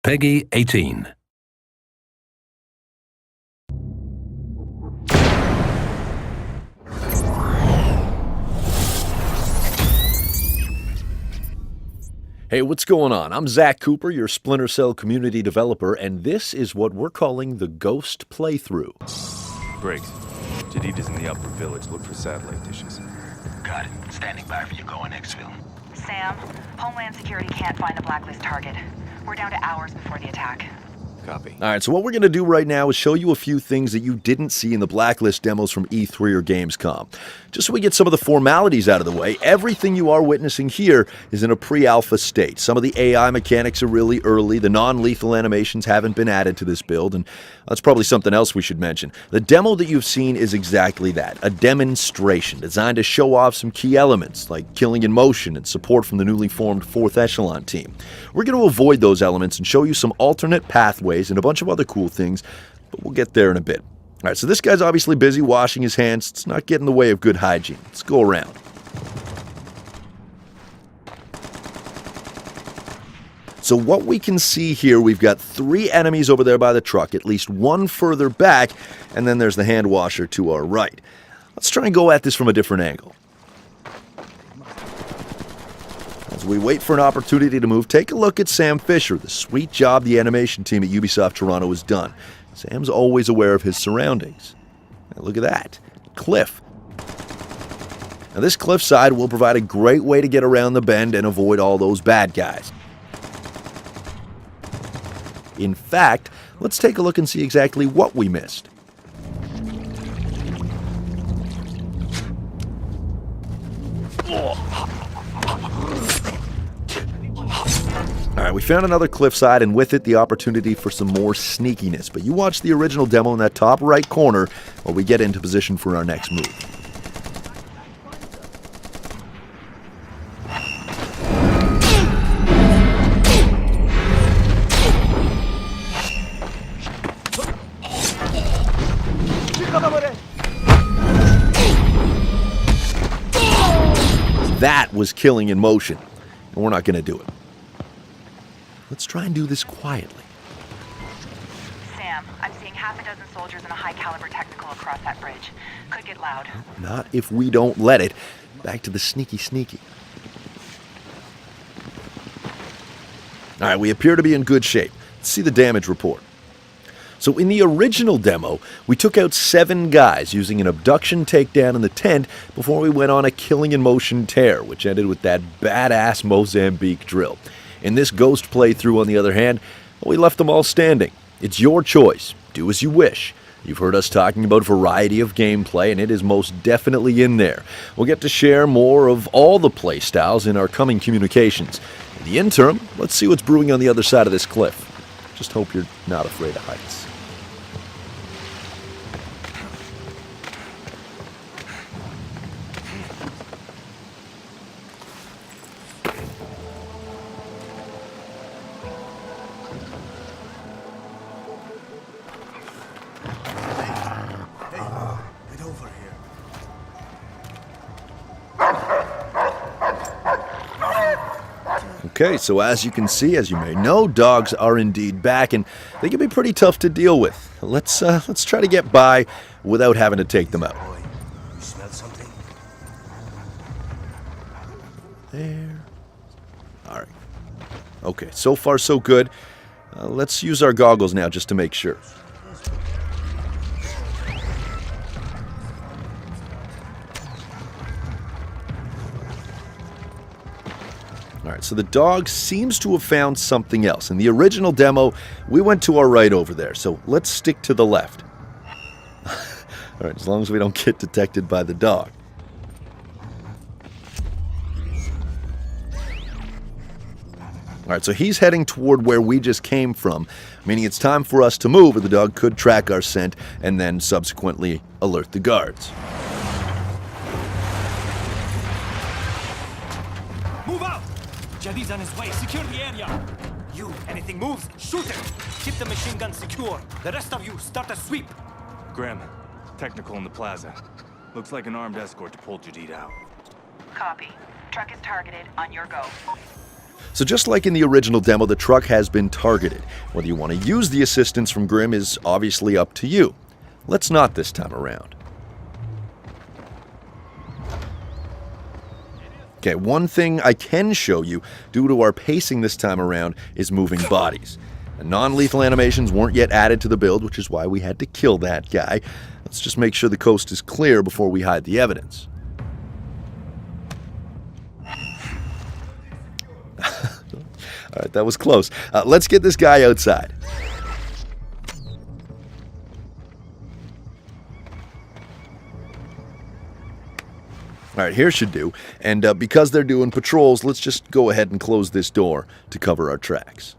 Peggy 18. Hey, what's going on? I'm Zach Cooper, your Splinter Cell community developer, and this is what we're calling the Ghost Playthrough. Briggs, Jadid is in the upper village. Look for satellite dishes. Got it. Standing by for you going exfil. Sam, Homeland Security can't find the Blacklist target. We're down to hours before the attack. Copy. All right, so what we're going to do right now is show you a few things that you didn't see in the Blacklist demos from E3 or Gamescom. Just so we get some of the formalities out of the way, everything you are witnessing here is in a pre-alpha state. Some of the AI mechanics are really early, the non-lethal animations haven't been added to this build, and that's probably something else we should mention. The demo that you've seen is exactly that, a demonstration designed to show off some key elements, like killing in motion and support from the newly formed 4th Echelon team. We're going to avoid those elements and show you some alternate pathways and a bunch of other cool things, but we'll get there in a bit. All right, so this guy's obviously busy washing his hands. It's not getting in the way of good hygiene. Let's go around. So what we can see here, we've got 3 enemies over there by the truck, at least 1 further back, and then there's the hand washer to our right. Let's try and go at this from a different angle. As we wait for an opportunity to move, take a look at Sam Fisher, the sweet job the animation team at Ubisoft Toronto has done. Sam's always aware of his surroundings. Now look at that. Cliff. Now this cliffside will provide a great way to get around the bend and avoid all those bad guys. In fact, let's take a look and see exactly what we missed. Alright, we found another cliffside, and with it the opportunity for some more sneakiness. But you watch the original demo in that top right corner while we get into position for our next move. That was killing in motion, and we're not going to do it. Let's try and do this quietly. Sam, I'm seeing half a dozen soldiers in a high-caliber technical across that bridge. Could get loud. Not if we don't let it. Back to the sneaky. All right, we appear to be in good shape. Let's see the damage report. So in the original demo, we took out 7 guys using an abduction takedown in the tent before we went on a killing in motion tear, which ended with that badass Mozambique drill. In this Ghost playthrough, on the other hand, we left them all standing. It's your choice. Do as you wish. You've heard us talking about a variety of gameplay, and it is most definitely in there. We'll get to share more of all the playstyles in our coming communications. In the interim, let's see what's brewing on the other side of this cliff. Just hope you're not afraid of heights. Okay, so as you can see, as you may know, dogs are indeed back, and they can be pretty tough to deal with. Let's try to get by without having to take them out. You smell something? There. All right. Okay, so far so good. Let's use our goggles now just to make sure. Alright, so the dog seems to have found something else. In the original demo, we went to our right over there, so let's stick to the left. Alright, as long as we don't get detected by the dog. Alright, so he's heading toward where we just came from, meaning it's time for us to move, or the dog could track our scent and then subsequently alert the guards. Move out! Jadid's on his way. Secure the area. You, anything moves, shoot it. Keep the machine gun secure. The rest of you, start a sweep. Graham, technical in the plaza. Looks like an armed escort to pull Jadid out. Copy. Truck is targeted. On your go. So just like in the original demo, the truck has been targeted. Whether you want to use the assistance from Grim is obviously up to you. Let's not this time around. Okay, one thing I can show you, due to our pacing this time around, is moving bodies. And non-lethal animations weren't yet added to the build, which is why we had to kill that guy. Let's just make sure the coast is clear before we hide the evidence. Alright, that was close. Let's get this guy outside. Alright, here should do. And because they're doing patrols, let's just go ahead and close this door to cover our tracks.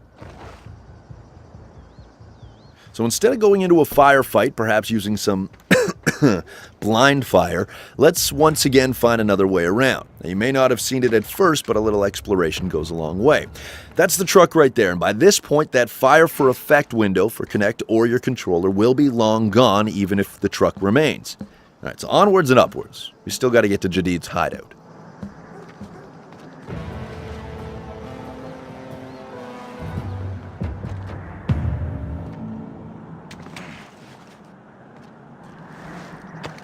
So instead of going into a firefight, perhaps using some blind fire, let's once again find another way around. Now, you may not have seen it at first, but a little exploration goes a long way. That's the truck right there, and by this point, that fire for effect window for Connect or your controller will be long gone, even if the truck remains. Alright, so onwards and upwards. We still got to get to Jadid's hideout.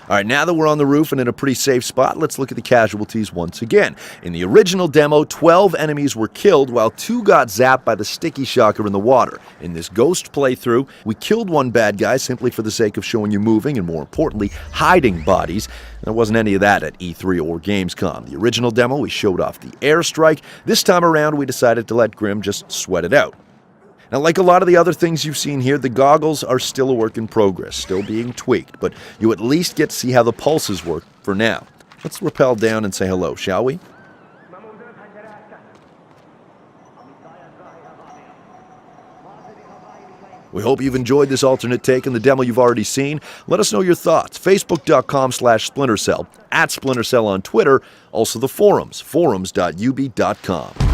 Alright, now that we're on the roof and in a pretty safe spot, let's look at the casualties once again. In the original demo, 12 enemies were killed while 2 got zapped by the sticky shocker in the water. In this ghost playthrough, we killed one bad guy simply for the sake of showing you moving and, more importantly, hiding bodies. There wasn't any of that at E3 or Gamescom. The original demo, we showed off the airstrike. This time around, we decided to let Grim just sweat it out. Now, like a lot of the other things you've seen here, the goggles are still a work in progress, still being tweaked, but you at least get to see how the pulses work for now. Let's rappel down and say hello, shall we? We hope you've enjoyed this alternate take on the demo you've already seen. Let us know your thoughts. Facebook.com/SplinterCell, @SplinterCell on Twitter, also the forums, forums.ub.com.